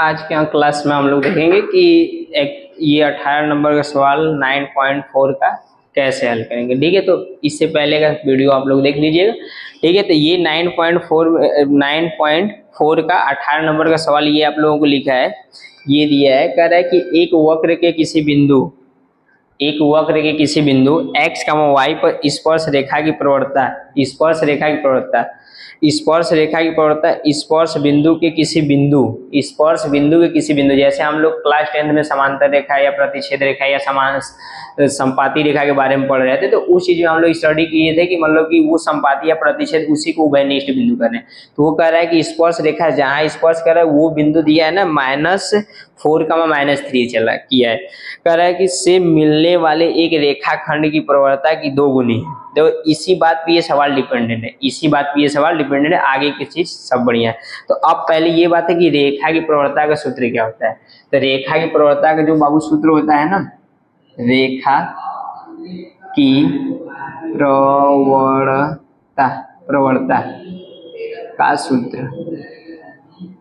आज के क्लास में हम लोग देखेंगे कि एक ये 18 नंबर का सवाल 9.4 का कैसे हल करेंगे। ठीक है, तो इससे पहले का वीडियो आप लोग देख लीजिएगा। ठीक है, तो ये 9.4 का 18 नंबर का सवाल ये आप लोगों को लिखा है, ये दिया है, कह रहा है कि एक वक्र के किसी बिंदु x, y पर स्पर्श रेखा की प्रवणता स्पर्श बिंदु के किसी बिंदु जैसे हम लोग क्लास 10 में समांतर रेखा या प्रतिच्छेद रेखा या समान संपाती रेखा के बारे में पढ़ रहे थे, तो उस चीज में हम लोग स्टडी किए थे कि मतलब कि वो संपाती या प्रतिच्छेद उसी को उभयनिष्ठ बिंदु कर रहे हैं। तो वो कह रहा है कि स्पर्श रेखा जहां स्पर्श कर रहा है वो बिंदु दिया है ना -4, -3 किया है। कह रहा है कि से मिलने वाले एक रेखाखंड की प्रवणता की 2 गुनी है। तो इसी बात पे ये सवाल डिपेंडेंट है, आगे की चीज सब बढ़िया है। तो अब पहले ये बात है कि रेखा की प्रवणता का सूत्र क्या होता है। तो रेखा की प्रवणता का जो बाबू सूत्र होता है ना, रेखा की प्रवणता का सूत्र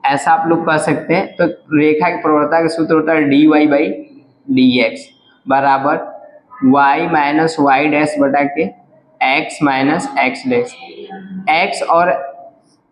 ऐसा आप लोग कह सकते हैं। तो रेखा की प्रवणता का सूत्र होता है dy/dx बराबर y - y डैश बटा के x - x डैश। x और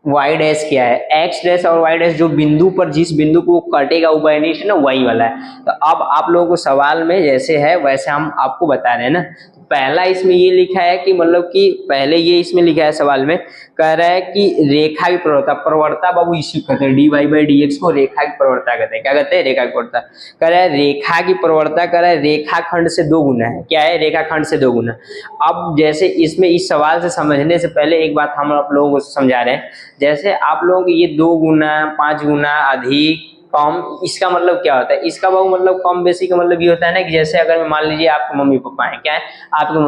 y डैश क्या है? x डैश और y डैश जो बिंदु पर जिस बिंदु को कटेगा उभयनिष्ठ ना, वही वाला है। तो अब आप लोगों को सवाल में जैसे है वैसे हम आपको बता रहे हैं ना। पहला इसमें ये लिखा है कि मतलब कि पहले ये इसमें लिखा है सवाल में, कह रहा है कि रेखा की प्रवणता बाबू इसी कहते हैं, dy/dx को रेखा की प्रवणता कहते हैं। क्या कहते हैं? रेखा की प्रवणता। कह रहा है रेखा की प्रवणता, कह रहा है रेखाखंड से 2 गुना है। क्या है? रेखाखंड से 2 गुना। अब जैसे इसमें इस सवाल से समझने से पहले एक बात हम आप लोगों को समझा रहे हैं। जैसे आप लोग ये 2 गुना, 5 गुना, अधिक, कम, इसका मतलब क्या होता है? इसका बहुत मतलब कम बेसी का मतलब ये होता है ना कि जैसे अगर मान लीजिए आपके मम्मी पापा हैं, क्या है? आपके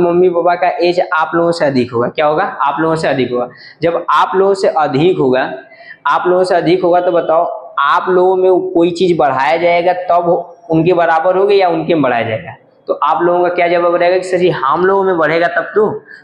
मम्मी पापा का एज आप लोगों से अधिक होगा। क्या होगा? आप लोगों से अधिक होगा। जब आप लोगों से अधिक होगा तो बताओ, आप लोगों में कोई चीज बढ़ाया जाएगा तब उनके बराबर होगा या उनके में बढ़ाया जाएगा? तो आप लोगों का क्या जवाब रहेगा कि सर जी हम लोगों में बढ़ेगा तब।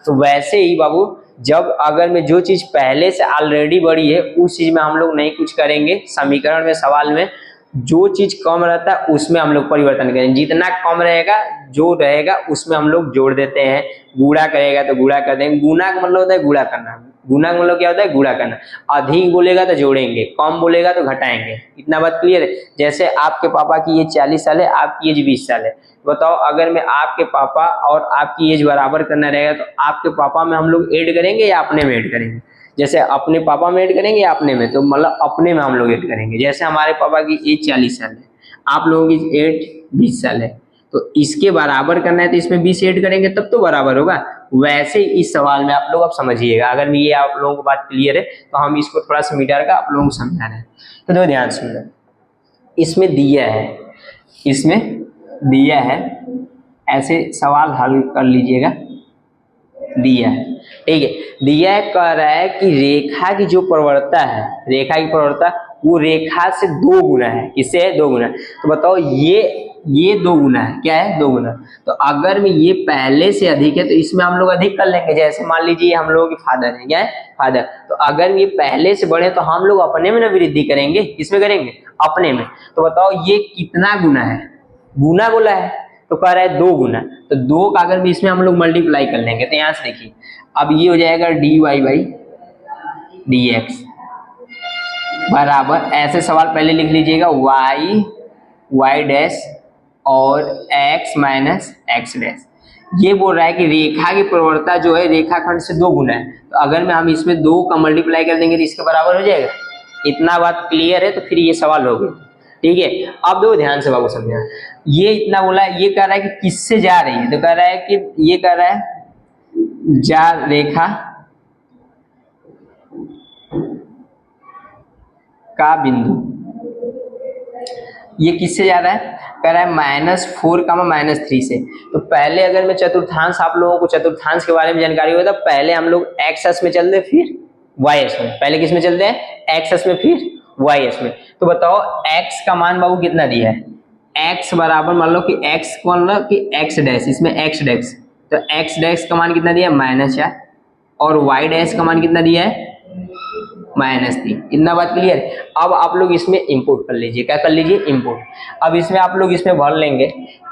तो वैसे ही बाबू, जब अगर में जो चीज पहले से ऑलरेडी बड़ी है उस चीज में हम लोग नहीं कुछ करेंगे। समीकरण में, सवाल में जो चीज कम रहता है उसमें हम लोग परिवर्तन करेंगे। जितना कम रहेगा जो रहेगा उसमें हम लोग जोड़ देते हैं। गुणा करेगा तो गुणा कर देंगे। गुणा का मतलब होता है गुणा करना। गुणा का मतलब क्या होता है? गुणा करना। अधिक बोलेगा तो जोड़ेंगे, कम बोलेगा तो घटाएंगे। इतना बात क्लियर है? जैसे आपके पापा की एज 40 साल है, आपकी एज 20 साल है। बताओ, अगर मैं आपके पापा और आपकी एज बराबर करना रहेगा तो आपके पापा में हम लोग ऐड करेंगे या अपने में ऐड करेंगे? जैसे अपने पापा में ऐड करेंगे या अपने में? तो मतलब अपने में हम लोग ऐड करेंगे। जैसे हमारे पापा की एज 40 साल है, आप लोगों की एज 20 साल है, तो इसके बराबर करना है तो इसमें 20 ऐड करेंगे तब तो बराबर होगा। वैसे इस सवाल में आप लोग अब समझिएगा। अगर ये आप लोगों को बात क्लियर है तो हम इसको थोड़ा सा मीटर का आप लोगों को समझा रहे हैं। तो देखो ध्यान सुनना, इसमें दिया है ऐसे सवाल हल कर लीजिएगा। दिया है, ठीक है, दिया है, कह रहा है कि रेखा की जो प्रवणता है, रेखा की प्रवणता वो रेखा से 2 गुना है। किससे है? 2 गुना। तो बताओ ये 2 गुना है। क्या है? 2 गुना। तो अगर में ये पहले से अधिक है तो इसमें हम लोग अधिक कर लेंगे। जैसे मान लीजिए हम लोगों के फादर है, क्या है? फादर। तो अगर ये पहले से बड़े तो हम लोग अपने में ना वृद्धि करेंगे। किसमें करेंगे? अपने में। तो बताओ ये कितना गुना है? गुना बोला है तो कह रहा है 2 गुना। तो 2 का अगर भी इसमें हम लोग मल्टीप्लाई कर लेंगे तो यहाँ से देखिए, अब ये हो जाएगा dy/dx बराबर, ऐसे सवाल पहले लिख लीजिएगा, y डैश और x - x डैश। ये बोल रहा है कि रेखा की प्रवणता जो है रेखाखंड से 2 गुना है। तो अगर में हम इसमें 2 का मल्टीप्लाई कर देंगे तो इसके बराबर हो जाएगा। इतना बात क्लियर है? तो फिर ये सवाल हो गया। ठीक है, अब दो ध्यान से बाबू समझना। ये इतना बोला है, ये कह रहा है कि किससे जा रही है? तो कह रहा है कि ये कह रहा है जा रेखा का बिंदु, ये किससे जा रहा है? कह रहा है -4, -3 से। तो पहले अगर मैं चतुर्थांश, आप लोगों को चतुर्थांश के बारे में जानकारी हो तो पहले हम लोग x अक्ष में चलते फिर y अक्ष में। पहले किस में चलते हैं? x अक्ष में फिर y अक्ष में। तो बताओ x का मान बाबू कितना दिया है? x बराबर मान लो कि x x डैश, इसमें x डैश, तो x डैश का मान कितना दिया है? -4। और y डैश का मान कितना दिया है? -3। इतना बात क्लियर है। अब आप लोग इसमें इंपुट कर लीजिए, क्या कर लीजिए, इंपुट। अब इसमें आप लोग इसमें भर लेंगे,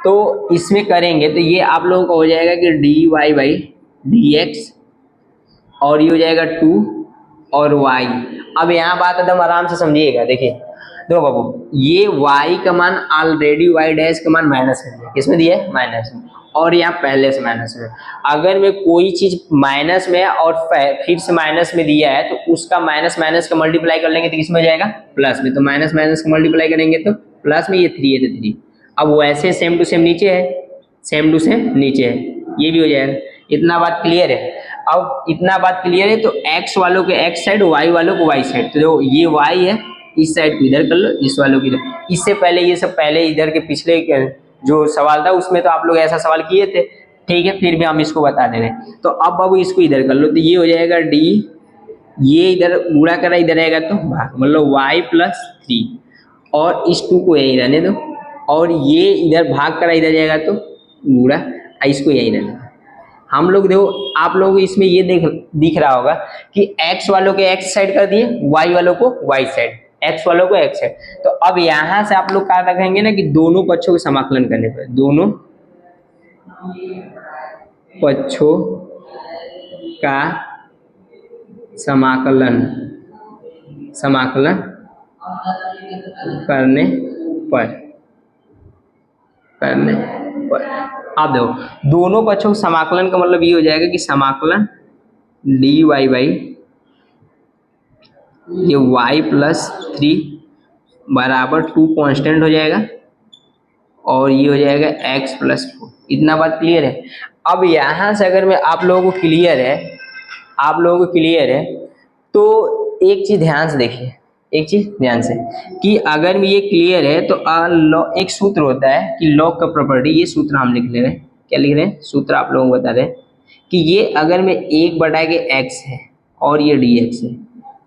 तो इसमें करेंगे तो ये आप लोगों का हो जाएगा कि dy/dx और ये हो जाएगा 2 और y। अब यहाँ बात एकदम आराम से समझिएगा, देखिए देखो बाबू, ये y का मान ऑलरेडी y डैश का मान माइनस में दिया, किसमें दिया है, माइनस में, और यहाँ पहले से माइनस में। अगर मैं कोई चीज माइनस में और फिर से माइनस में दिया है तो उसका माइनस माइनस का मल्टीप्लाई कर लेंगे तो किसमें हो जाएगा, प्लस में। तो माइनस माइनस का मल्टीप्लाई करेंगे तो प्लस में, ये 3 है तो 3। अब वैसे सेम टू सेम नीचे है, सेम टू सेम नीचे है, ये भी हो जाएगा। इतना बात क्लियर है। अब इतना बात क्लियर है तो x वालों के x साइड, y वालों को y साइड। तो जो ये y है इस साइड को इधर कर लो, इस वालों की इधर। इससे पहले ये सब पहले इधर के पिछले जो सवाल था उसमें तो आप लोग ऐसा सवाल किए थे, ठीक है, फिर भी हम इसको बता दे रहे हैं। तो अब बाबू इसको इधर कर लो, तो ये हो जाएगा d, ये इधर गुणा करा इधर आएगा तो भाग, मतलब y+3, और इस 2 को यही रहने दो, और ये इधर भाग करा इधर जाएगा तो गुणा, इसको यही रहने दो। हम लोग देखो, आप लोगों को इसमें ये दिख रहा होगा कि x वालों के x साइड कर दिए, y वालों को y साइड, x वालों को x साइड। तो अब यहां से आप लोग क्या रखेंगे ना कि दोनों पक्षों के समाकलन करने पर, दोनों पक्षों का समाकलन करने पर आप देखो, दोनों पक्षों के समाकलन का मतलब ये हो जाएगा कि समाकलन dy/, ये y+3 बराबर 2 कांस्टेंट हो जाएगा, और ये हो जाएगा x+4। इतना बात क्लियर है। अब यहां से अगर मैं आप लोगों को क्लियर है, तो एक चीज ध्यान से देखिए, एक चीज ध्यान से, कि अगर ये क्लियर है तो एक सूत्र होता है कि लॉग का प्रॉपर्टी, ये सूत्र हम लिख ले रहे हैं। क्या लिख रहे हैं, सूत्र आप लोगों को बता रहे हैं कि ये अगर में 1/x है और ये dx है,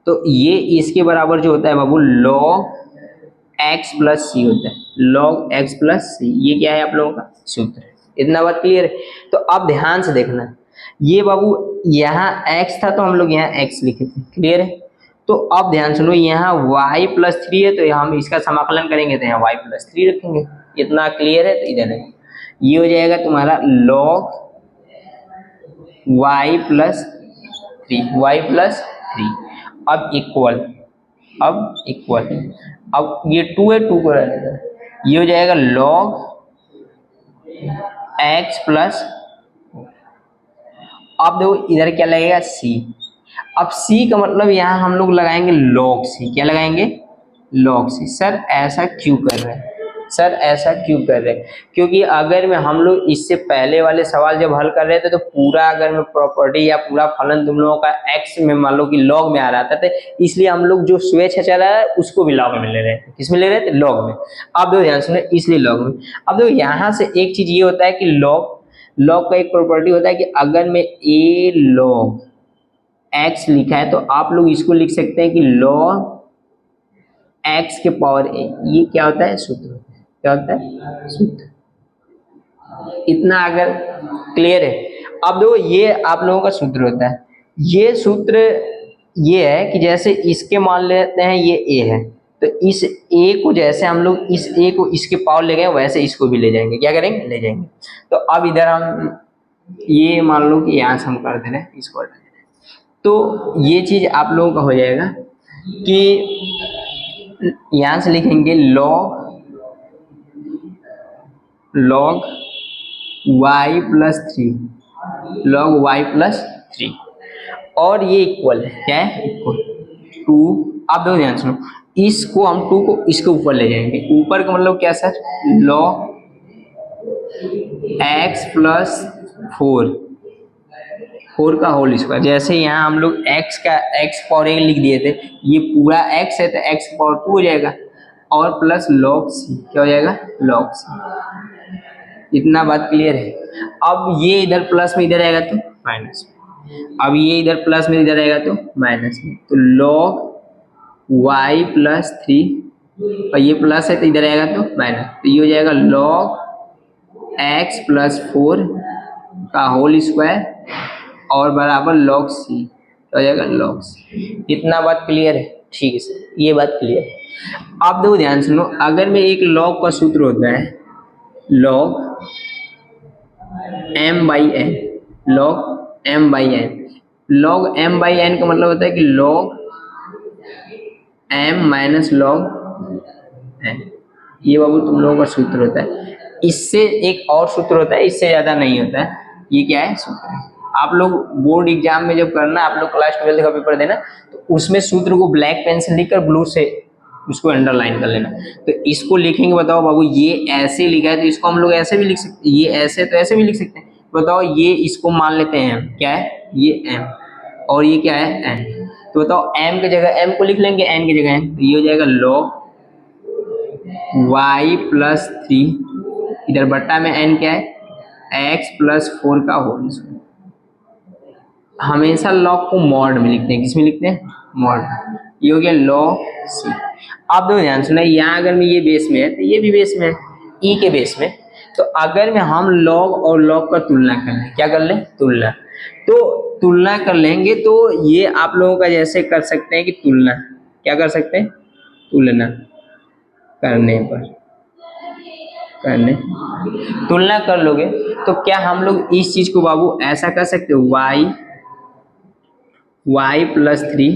तो ये इसके बराबर जो होता है बाबू log x+c होता है, log x+c। ये क्या है आप लोगों का सूत्र। इतना बात क्लियर है। तो अब ध्यान से देखना, ये बाबू यहाँ x था तो हम लोग यहाँ x लिखे थे, क्लियर है। तो अब ध्यान सुनो, यहाँ y+3 है तो हम इसका समाकलन करेंगे तो यहाँ y+3 रखेंगे। इतना क्लियर है। तो इधर है, ये हो जाएगा तुम्हारा log y+3। अब इक्वल, अब ये 2 है, 2 को रहने दो, ये हो जाएगा log x+। अब देखो इधर क्या लगेगा, c। अब c का मतलब यहाँ हम लोग लगाएंगे log c। क्या लगाएंगे, log c। सर ऐसा क्यों कर रहे हैं, क्योंकि अगर में हम लोग इससे पहले वाले सवाल जब हल कर रहे थे तो पूरा अगर में प्रॉपर्टी या पूरा फलन तुम लोगों का x में मान लो कि log में आ रहा था, इसलिए हम लोग जो स्वेच्छ चल रहा है उसको भी log में ले रहे थे। किसमें ले रहे थे, log में। अब देखो ध्यान सुनिए, इसलिए log में। अब देखो यहाँ से एक चीज ये होता है कि log का एक प्रॉपर्टी होता है कि अगर में a log x लिखा है तो आप लोग इसको लिख सकते हैं कि log x के पावर a। ये क्या होता है, सूत्र। क्या होता है, सूत्र। इतना अगर क्लियर है। अब देखो ये आप लोगों का सूत्र होता है। ये सूत्र ये है कि जैसे इसके मान लेते हैं ये a है, तो इस a को जैसे हम लोग इस a को इसके पावर ले गए वैसे इसको भी ले जाएंगे। क्या करेंगे, ले जाएंगे। तो अब इधर हम ये मान लो कि यहाँ से हम कर दे रहे हैं इसको, तो ये चीज आप लोगों का हो जाएगा कि यहाँ से लिखेंगे log y+3, log y+3, और ये इक्वल है, क्या है, इक्वल 2। आप देखो ध्यान सुनो, इसको हम 2 को इसके ऊपर ले जाएंगे। ऊपर का मतलब क्या सर, log x+4 का होल स्क्वायर। जैसे यहाँ हम लोग x का x पावर 1 लिख दिए थे, ये पूरा x है तो x पावर 2 हो जाएगा, और प्लस log c। क्या हो जाएगा, log c। इतना बात क्लियर है। अब ये इधर प्लस में इधर आएगा तो माइनस में, अब ये इधर प्लस में इधर आएगा तो माइनस में। तो log y+3, और ये प्लस है तो इधर आएगा तो माइनस, तो ये हो जाएगा log x+4 का होल स्क्वायर और बराबर log c। तो हो जाएगा log c। इतना बात क्लियर है? ठीक है सर, ये बात क्लियर है। आप देखो ध्यान सुनो, अगर मैं एक log का सूत्र होता है log m बाई एन, log m बाई एन, log m बाई एन का मतलब होता है कि log m minus log n, ये बाबू तुम लोगों का सूत्र होता है। इससे एक और सूत्र होता है, इससे ज्यादा नहीं होता है। ये क्या है? सूत्र है। आप लोग बोर्ड एग्जाम में जब करना, आप लोग क्लास 12 का पेपर देना, तो उसमें सूत्र को ब्लैक पेन से लिखकर ब्लू से उसको अंडरलाइन कर लेना। तो इसको लिखेंगे, बताओ बाबू ये ऐसे लिखा है तो इसको हम लोग ऐसे भी लिख सकते हैं, ये ऐसे तो ऐसे भी लिख सकते हैं। बताओ ये इसको मान लेते हैं m, क्या है ये m, और ये क्या है n। तो बताओ m की जगह m को लिख लेंगे n की जगह n, तो ये हो जाएगा log y प्लस 3, इधर बट्टा में n क्या है x प्लस 4 का होल स्क्वायर। हमेशा लॉग को मॉड में लिखते हैं, किसमें लिखते हैं? मॉड। ये हो गया log c। अब दो ध्यान सुना, यहाँ अगर मैं ये बेस में है तो ये भी बेस में है, ई के बेस में। तो अगर में हम log और log का तुलना कर लें, क्या कर लें? तुलना। तो तुलना कर लेंगे तो ये आप लोगों का जैसे कर सकते हैं कि तुलना, क्या कर सकते हैं? तुलना करने पर, तुलना कर लोगे तो क्या हम लोग इस चीज को बाबू ऐसा कर सकते हो, y प्लस 3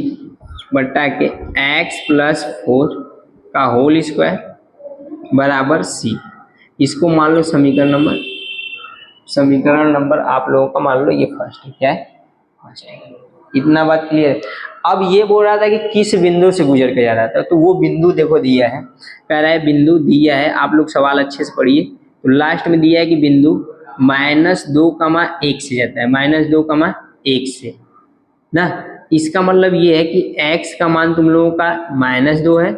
बट्टा के x प्लस 4 का होल स्क्वायर बराबर c। इसको मान लो समीकरण नंबर आप लोगों का मान लो ये फर्स्ट है, क्या है? फर्स्ट है। इतना बात क्लियर है? अब ये बोल रहा था कि किस बिंदु से गुजर के जा रहा था, तो वो बिंदु देखो दिया है, कह रहा है बिंदु दिया है। आप लोग सवाल अच्छे से पढ़िए। तो लास्ट में दिया है कि बिंदु -2,1 से जाता है, -2,1 से ना। इसका मतलब ये है कि x का मान तुम लोगों का -2 है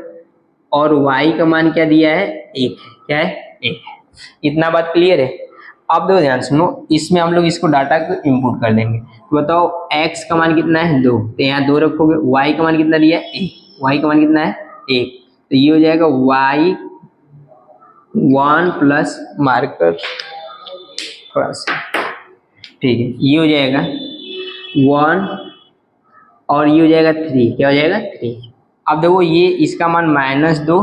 और y का मान क्या दिया है? 1 है। क्या है? 1 है। इतना बात क्लियर है? अब दो ध्यान सुनो, इसमें हम लोग इसको डाटा को इनपुट कर देंगे। तो बताओ x का मान कितना है? 2, तो यहाँ 2 रखोगे। y का मान कितना दिया है? 1, y का मान कितना है? 1, तो ये हो जाएगा y1 प्लस मार्कर थोड़ा सा, ठीक है, ये हो जाएगा 1 और ये हो जाएगा 3, क्या हो जाएगा? 3। अब देखो ये इसका मान -2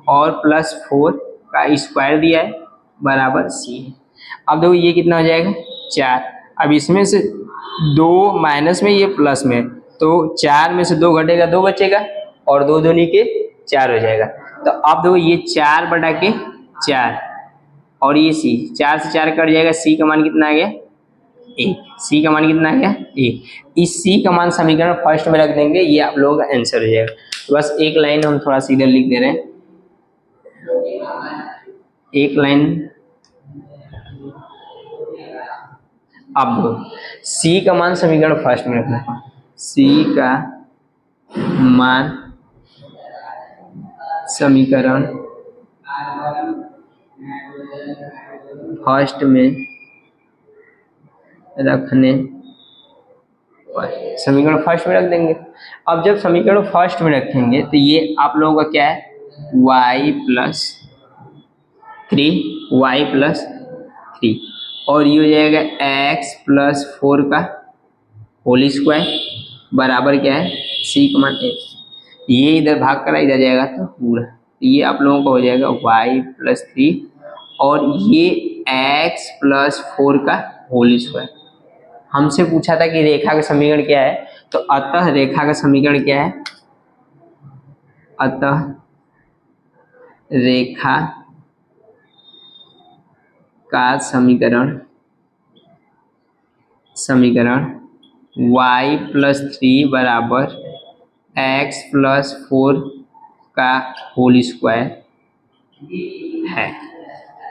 और +4 का स्क्वायर दिया है बराबर c। अब देखो ये कितना हो जाएगा? 4। अब इसमें से 2 माइनस में, ये प्लस में, तो 4 में से 2 घटेगा, 2 बचेगा और 2 दूनी के 4 हो जाएगा। तो अब देखो ये 4 बटा के 4 और ये c, 4 से 4 कट जाएगा, c का मान कितना आ गया? 1। c का मान कितना आ गया? 1। इस c का मान समीकरण फर्स्ट में रख देंगे, ये आप लोगों का आंसर हो जाएगा। तो बस एक लाइन हम थोड़ा सीधा लिख दे रहे हैं, एक लाइन। अब दो c का मान समीकरण फर्स्ट में रखना है, c का मान समीकरण फर्स्ट में रखने, समीकरण फर्स्ट में रख देंगे। अब जब समीकरण फर्स्ट में रखेंगे तो ये आप लोगों का क्या है? y प्लस 3 और ये हो जाएगा x प्लस 4 का होल स्क्वायर बराबर क्या है? c का मान 1। ये इधर भाग कर इधर जाएगा तो पूरा, ये आप लोगों का हो जाएगा y प्लस 3 और ये x प्लस 4 का होल स्क्वायर। हमसे पूछा था कि रेखा का समीकरण क्या है, तो अतः रेखा का समीकरण क्या है? अतः रेखा का समीकरण y प्लस 3 बराबर x प्लस 4 का होल स्क्वायर है।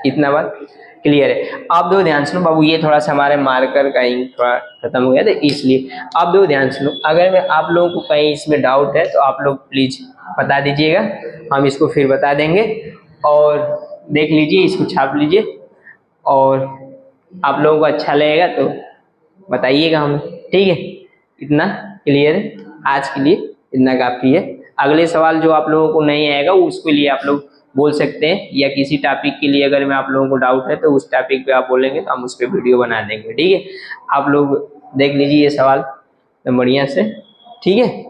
इतना बात क्लियर है? अब दो ध्यान सुनो बाबू, ये थोड़ा सा हमारे मार्कर का इंक थोड़ा खत्म हो गया था इसलिए। अब दो ध्यान सुनो, अगर मैं आप लोगों को कहीं इसमें डाउट है तो आप लोग प्लीज बता दीजिएगा, हम इसको फिर बता देंगे। और देख लीजिए, इसको छाप लीजिए और आप लोगों को अच्छा लगेगा तो बताइएगा हमें, ठीक है? इतना क्लियर है? आज के लिए इतना काफी है। अगले सवाल जो आप लोगों को नहीं आएगा उसके लिए आप लोग बोल सकते हैं, या किसी टॉपिक के लिए अगर मैं आप लोगों को डाउट है तो उस टॉपिक पे आप बोलेंगे तो हम उस पर वीडियो बना देंगे, ठीक है? आप लोग देख लीजिए ये सवाल तो बढ़िया से। ठीक है।